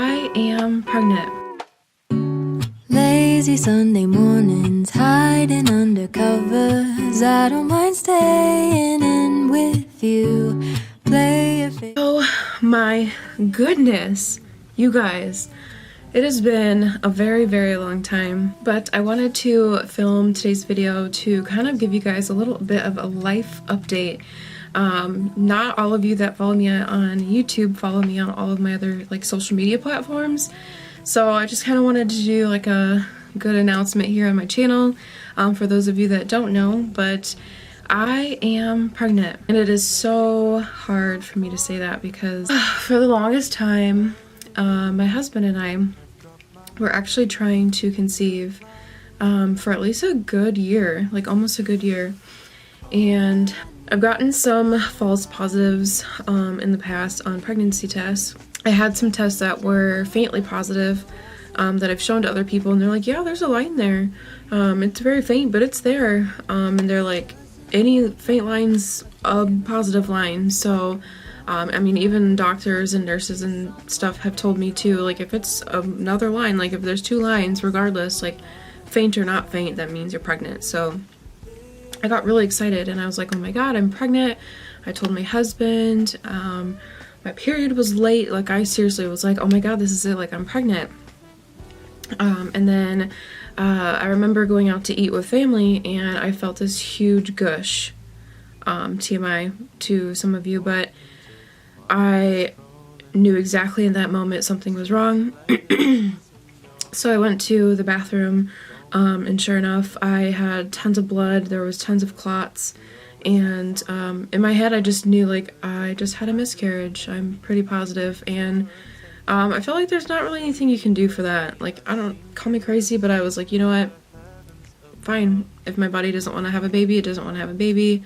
I am pregnant. Lazy Sunday mornings, hiding under covers. I don't mind staying in with you. Oh my goodness, you guys. It has been a very, very long time, but I wanted to film today's video to kind of give you guys a little bit of a life update. Not all of you that follow me on YouTube follow me on all of my other social media platforms, so I just kind of wanted to do like a good announcement here on my channel for those of you that don't know, but I am pregnant. And it is so hard for me to say that because for the longest time my husband and I were actually trying to conceive for at least a good year, like almost a good year. And I've gotten some false positives in the past on pregnancy tests. I had some tests that were faintly positive that I've shown to other people, and they're like, yeah, there's a line there. It's very faint, but it's there. And they're like, any faint line's a positive line. So I mean, even doctors and nurses and stuff have told me too, like if it's another line, like if there's two lines, regardless, like faint or not faint, that means you're pregnant. So I got really excited and I was like, oh my god, I'm pregnant. I told my husband, my period was late, like I seriously was like, oh my god, this is it, like I'm pregnant. And then I remember going out to eat with family and I felt this huge gush, TMI to some of you, but I knew exactly in that moment something was wrong. So I went to the bathroom, and sure enough, I had tons of blood, there was tons of clots, and in my head I just knew like I just had a miscarriage. I'm pretty positive, and I felt like there's not really anything you can do for that. Like, I don't, call me crazy, but I was like, you know what, fine, if my body doesn't want to have a baby, it doesn't want to have a baby.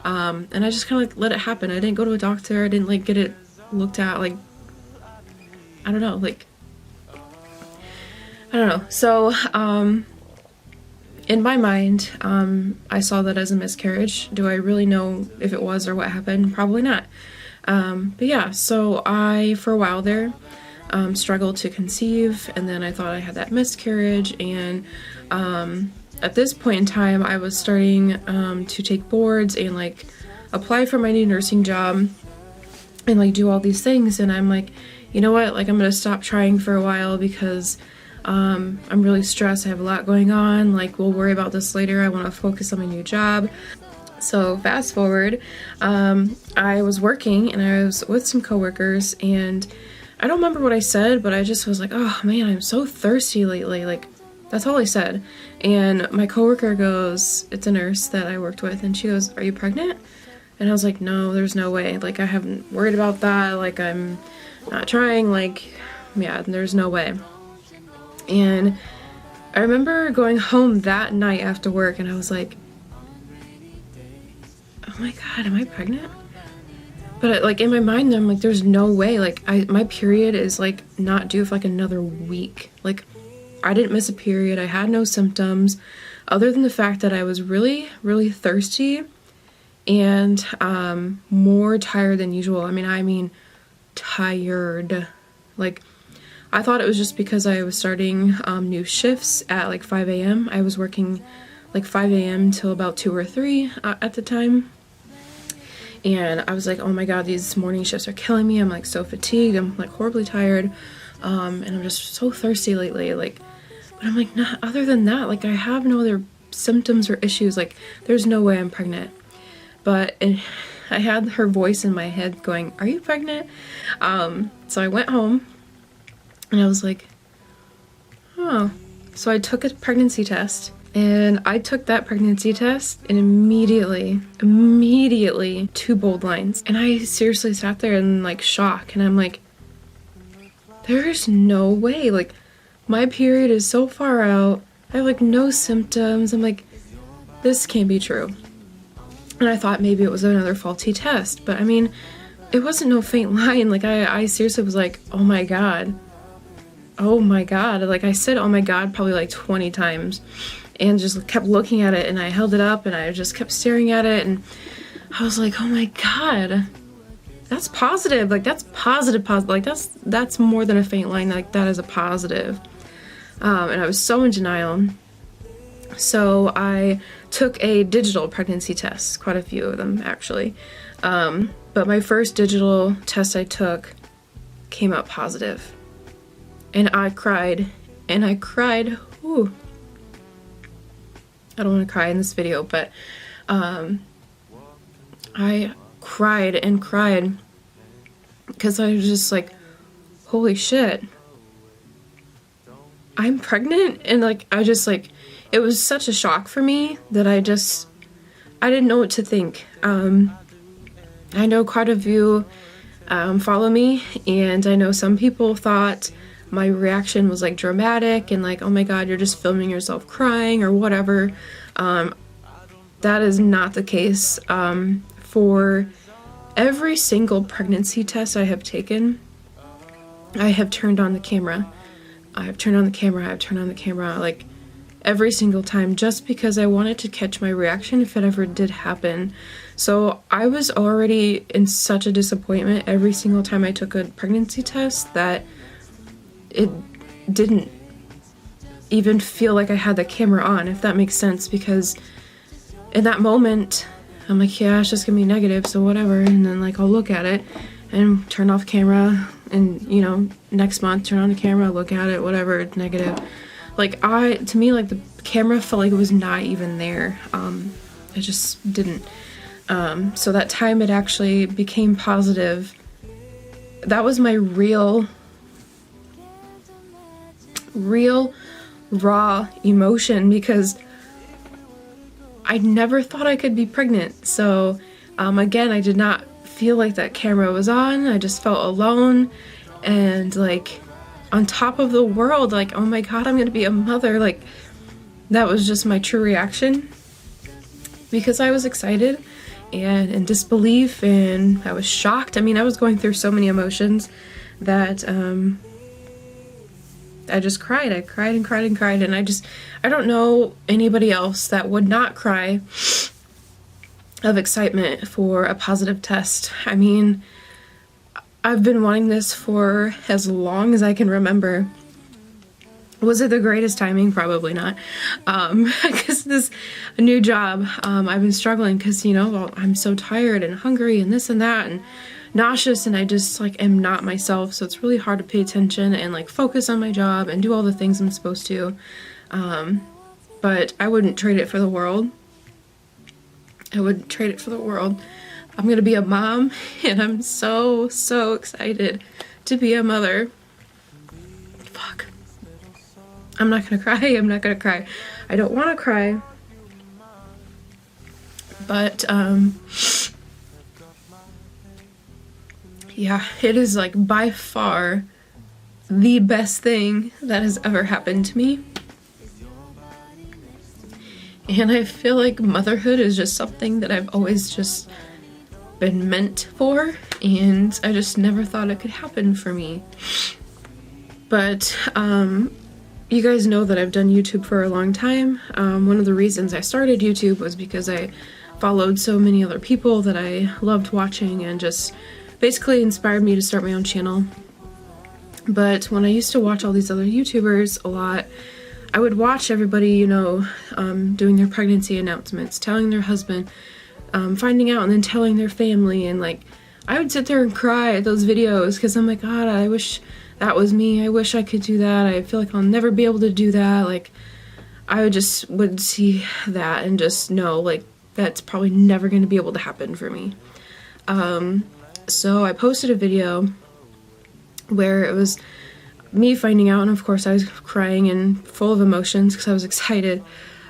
And I just kind of like let it happen. I didn't go to a doctor, I didn't like get it looked at, like, I don't know, like, I don't know. So, in my mind, I saw that as a miscarriage. Do I really know if it was or what happened? Probably not. But yeah, so I, for a while there, struggled to conceive, and then I thought I had that miscarriage, and at this point in time I was starting to take boards and like apply for my new nursing job and like do all these things, and I'm like, you know what, like I'm gonna stop trying for a while because I'm really stressed. I have a lot going on, like we'll worry about this later. I want to focus on my new job. So fast forward, I was working and I was with some coworkers, and I don't remember what I said, but I just was like, oh man, I'm so thirsty lately. Like, that's all I said. And my coworker goes, it's a nurse that I worked with, and she goes, are you pregnant? And I was like, no, there's no way. Like, I haven't worried about that. Like, I'm not trying. Like, yeah, there's no way. And I remember going home that night after work, and I was like, oh my god, am I pregnant? But like in my mind, I'm like, there's no way. Like my period is like not due for like another week. Like I didn't miss a period. I had no symptoms other than the fact that I was really, really thirsty and more tired than usual. I mean tired. Like I thought it was just because I was starting new shifts at like 5 a.m. I was working like 5 a.m. till about 2 or 3 at the time. And I was like, oh my god, these morning shifts are killing me. I'm like so fatigued. I'm like horribly tired. And I'm just so thirsty lately. Like, but I'm like, not other than that, like I have no other symptoms or issues. Like there's no way I'm pregnant. But I had her voice in my head going, are you pregnant? So I went home and I was like, oh. So I took a pregnancy test. And I took that pregnancy test and immediately 2 bold lines. And I seriously sat there in like shock, and I'm like, there's no way. Like my period is so far out. I have like no symptoms. I'm like, this can't be true. And I thought maybe it was another faulty test, but I mean, it wasn't no faint line. Like I seriously was like, oh my god. Oh my god. Like I said, oh my god, probably like 20 times. And just kept looking at it, and I held it up and I just kept staring at it, and I was like, oh my god, that's positive. Like, that's positive. Like, that's more than a faint line. Like, that is a positive. And I was so in denial. So I took a digital pregnancy test, quite a few of them actually. But my first digital test I took came out positive. And I cried. And I cried. Ooh. I don't want to cry in this video, but I cried and cried because I was just like, holy shit, I'm pregnant. And like, I just like, it was such a shock for me that I didn't know what to think. I know quite a few follow me, and I know some people thought my reaction was like dramatic and like, oh my god, you're just filming yourself crying or whatever. That is not the case. For every single pregnancy test I have taken, I have turned on the camera. I've turned on the camera, like every single time, just because I wanted to catch my reaction if it ever did happen. So I was already in such a disappointment every single time I took a pregnancy test that it didn't even feel like I had the camera on, if that makes sense, because in that moment I'm like, yeah, it's just gonna be negative, so whatever. And then like I'll look at it and turn off camera, and you know, next month turn on the camera, look at it, whatever, it's negative. Like to me, like the camera felt like it was not even there. It just didn't. So that time it actually became positive. That was my real raw emotion, because I never thought I could be pregnant. So again, I did not feel like that camera was on. I just felt alone and like on top of the world, like, oh my god, I'm gonna be a mother. Like, that was just my true reaction, because I was excited and in disbelief, and I was shocked. I mean, I was going through so many emotions that I just cried. I cried and cried and cried, and I don't know anybody else that would not cry of excitement for a positive test. I mean, I've been wanting this for as long as I can remember. Was it the greatest timing? Probably not. Because this new job, I've been struggling because, you know, well, I'm so tired and hungry and this and that and nauseous, and I just like am not myself. So it's really hard to pay attention and like focus on my job and do all the things I'm supposed to. But I wouldn't trade it for the world. I wouldn't trade it for the world. I'm gonna be a mom, and I'm so excited to be a mother. Fuck. I'm not gonna cry. I'm not gonna cry. I don't want to cry. But yeah, it is like by far the best thing that has ever happened to me. And I feel like motherhood is just something that I've always just been meant for, and I just never thought it could happen for me. But you guys know that I've done YouTube for a long time. One of the reasons I started YouTube was because I followed so many other people that I loved watching, and just basically inspired me to start my own channel. But when I used to watch all these other YouTubers a lot, I would watch everybody, you know, doing their pregnancy announcements, telling their husband, finding out and then telling their family, and like I would sit there and cry at those videos because I'm like, God, I wish that was me. I wish I could do that. I feel like I'll never be able to do that. Like, I would see that and just know like that's probably never going to be able to happen for me. So I posted a video where it was me finding out, and of course I was crying and full of emotions because I was excited.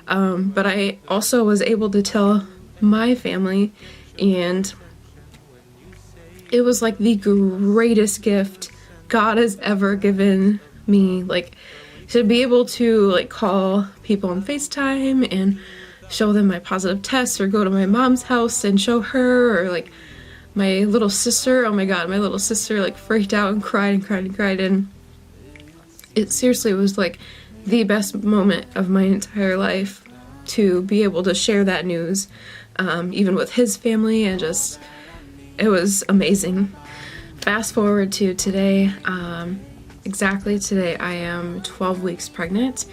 But I also was able to tell my family, and it was like the greatest gift God has ever given me. Like, to be able to like call people on FaceTime and show them my positive tests, or go to my mom's house and show her, or like my little sister. Oh my god, my little sister like freaked out and cried and cried and cried, and it seriously was like the best moment of my entire life to be able to share that news, even with his family, and just it was amazing. Fast forward to today, exactly today, I am 12 weeks pregnant,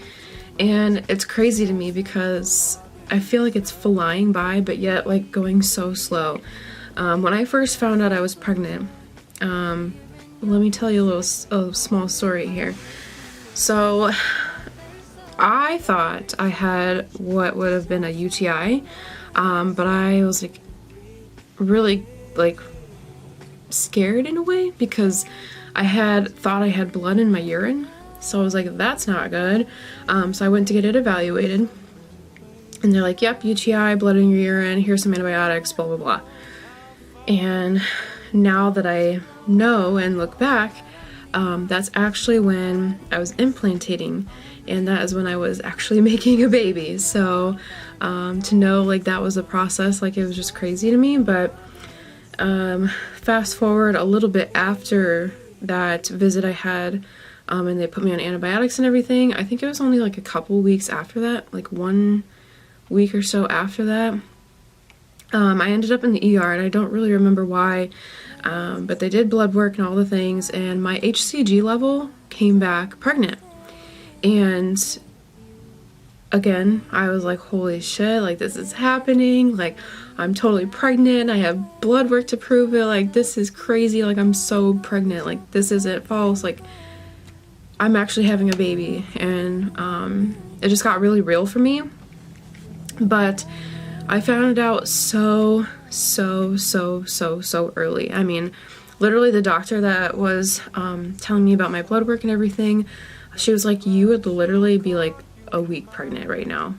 and it's crazy to me because I feel like it's flying by, but yet like going so slow. When I first found out I was pregnant, let me tell you a small story here. So I thought I had what would have been a UTI, but I was like really like scared in a way because I had thought I had blood in my urine. So I was like, that's not good. So I went to get it evaluated, and they're like, yep, UTI, blood in your urine, here's some antibiotics, blah, blah, blah. And now that I know and look back, that's actually when I was implantating, and that is when I was actually making a baby. So to know like that was a process, like it was just crazy to me. But fast forward a little bit after that visit I had, and they put me on antibiotics and everything. I think it was only like a couple weeks after that, like 1 week or so after that. I ended up in the ER, and I don't really remember why, but they did blood work and all the things, and my HCG level came back pregnant. And again, I was like, holy shit, like this is happening, like I'm totally pregnant, I have blood work to prove it, like this is crazy, like I'm so pregnant, like this isn't false, like I'm actually having a baby. And it just got really real for me. But I found out so early. I mean, literally the doctor that was telling me about my blood work and everything, she was like, you would literally be like a week pregnant right now.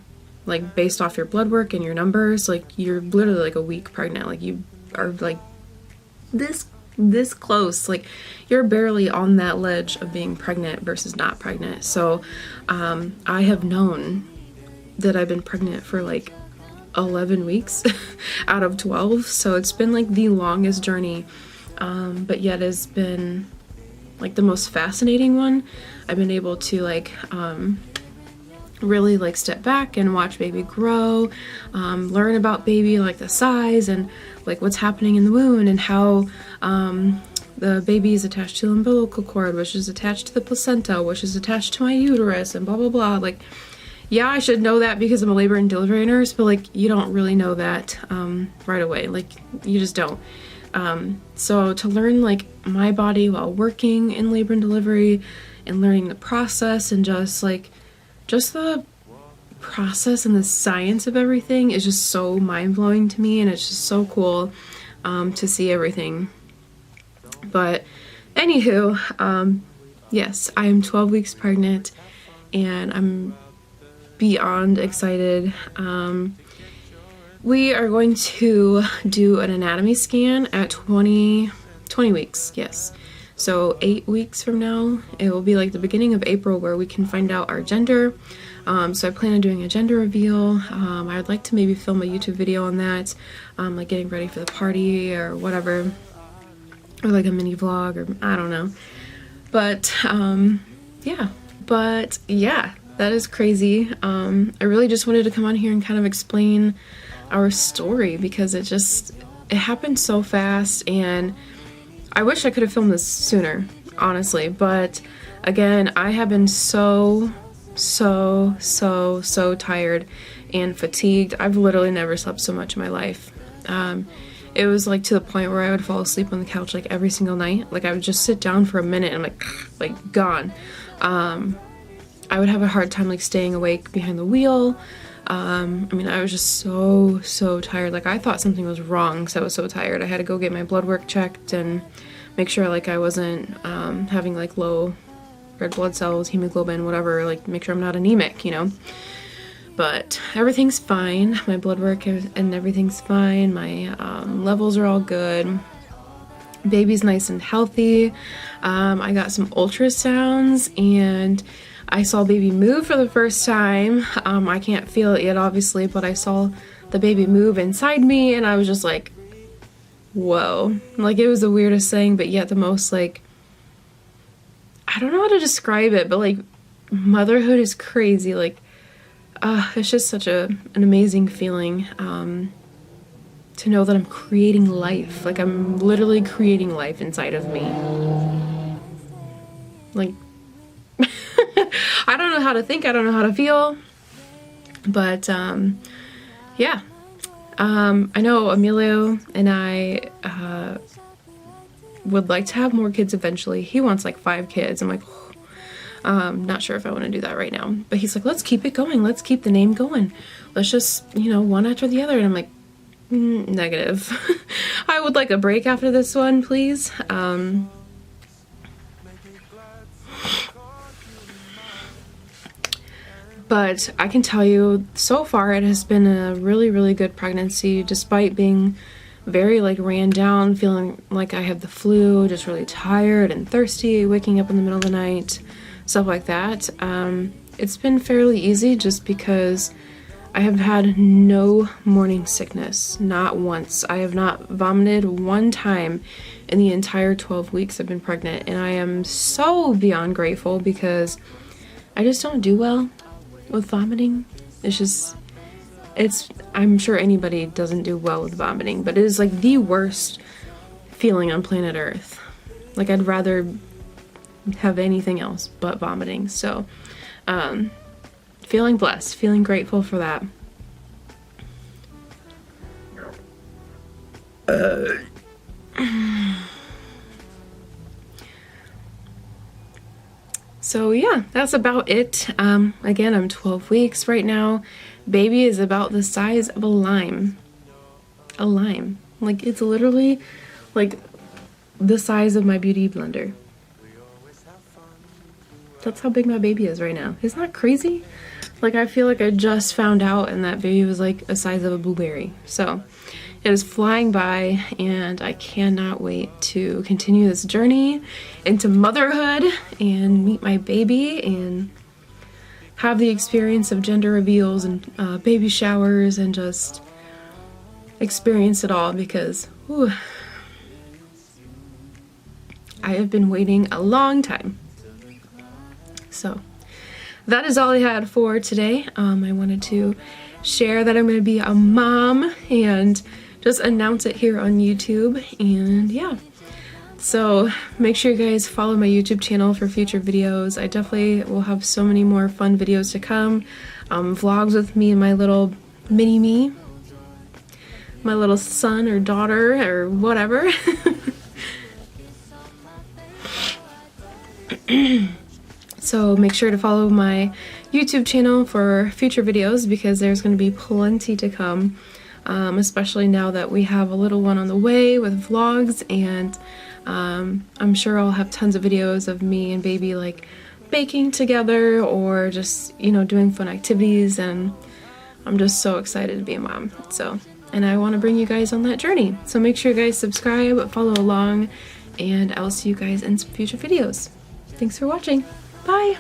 Like based off your blood work and your numbers, like you're literally like a week pregnant. Like you are like this close. Like you're barely on that ledge of being pregnant versus not pregnant. So I have known that I've been pregnant for like 11 weeks out of 12, so it's been like the longest journey, but yet has been like the most fascinating one. I've been able to like really like step back and watch baby grow, learn about baby, like the size and like what's happening in the wound, and how the baby is attached to the umbilical cord, which is attached to the placenta, which is attached to my uterus, and blah blah blah. Like, yeah, I should know that because I'm a labor and delivery nurse, but like you don't really know that right away. Like you just don't. So to learn like my body while working in labor and delivery and learning the process and just the process and the science of everything is just so mind-blowing to me, and it's just so cool to see everything. But anywho, yes, I am 12 weeks pregnant, and I'm beyond excited. We are going to do an anatomy scan at 20 weeks, yes. So 8 weeks from now, it will be like the beginning of April where we can find out our gender. So I plan on doing a gender reveal. I would like to maybe film a YouTube video on that, like getting ready for the party or whatever, or like a mini vlog, or I don't know. But yeah, that is crazy. I really just wanted to come on here and kind of explain our story because it happened so fast, and I wish I could have filmed this sooner, honestly. But again, I have been so tired and fatigued. I've literally never slept so much in my life. It was like to the point where I would fall asleep on the couch like every single night. Like I would just sit down for a minute and I'm like gone. I would have a hard time like staying awake behind the wheel. I mean, I was just so tired. Like I thought something was wrong because I was so tired. I had to go get my blood work checked and make sure like I wasn't having like low red blood cells, hemoglobin, whatever, like make sure I'm not anemic, you know. But everything's fine. My blood work and everything's fine. My levels are all good. Baby's nice and healthy. I got some ultrasounds and I saw baby move for the first time. I can't feel it yet, obviously, but I saw the baby move inside me and I was just like, whoa. Like it was the weirdest thing, but yet the most like, I don't know how to describe it, but like motherhood is crazy. Like, it's just such an amazing feeling to know that I'm creating life. Like, I'm literally creating life inside of me. Like, I don't know how to think, I don't know how to feel, but yeah. I know Emilio and I would like to have more kids eventually. He wants like 5 kids. I'm like, not sure if I want to do that right now, but he's like, let's keep it going, let's keep the name going, let's just, you know, one after the other. And I'm like, negative. I would like a break after this one, please. But I can tell you, so far it has been a really, really good pregnancy, despite being very like ran down, feeling like I have the flu, just really tired and thirsty, waking up in the middle of the night, stuff like that. It's been fairly easy just because I have had no morning sickness, not once. I have not vomited one time in the entire 12 weeks I've been pregnant, and I am so beyond grateful because I just don't do well with vomiting. I'm sure anybody doesn't do well with vomiting, but it is like the worst feeling on planet Earth. Like, I'd rather have anything else but vomiting. So, feeling blessed, feeling grateful for that. So yeah, that's about it. Again, I'm 12 weeks right now. Baby is about the size of a lime. A lime. Like, it's literally like the size of my beauty blender. That's how big my baby is right now. Isn't that crazy? Like, I feel like I just found out and that baby was like the size of a blueberry. So it is flying by, and I cannot wait to continue this journey into motherhood and meet my baby and have the experience of gender reveals and baby showers and just experience it all, because whew, I have been waiting a long time. So that is all I had for today. I wanted to share that I'm going to be a mom and just announce it here on YouTube, and yeah. So make sure you guys follow my YouTube channel for future videos. I definitely will have so many more fun videos to come. Vlogs with me and my little mini-me. My little son or daughter or whatever. So make sure to follow my YouTube channel for future videos, because there's going to be plenty to come. Especially now that we have a little one on the way with vlogs, and I'm sure I'll have tons of videos of me and baby like baking together or just, you know, doing fun activities, and I'm just so excited to be a mom. So, and I want to bring you guys on that journey. So make sure you guys subscribe, follow along, and I'll see you guys in some future videos. Thanks for watching. Bye!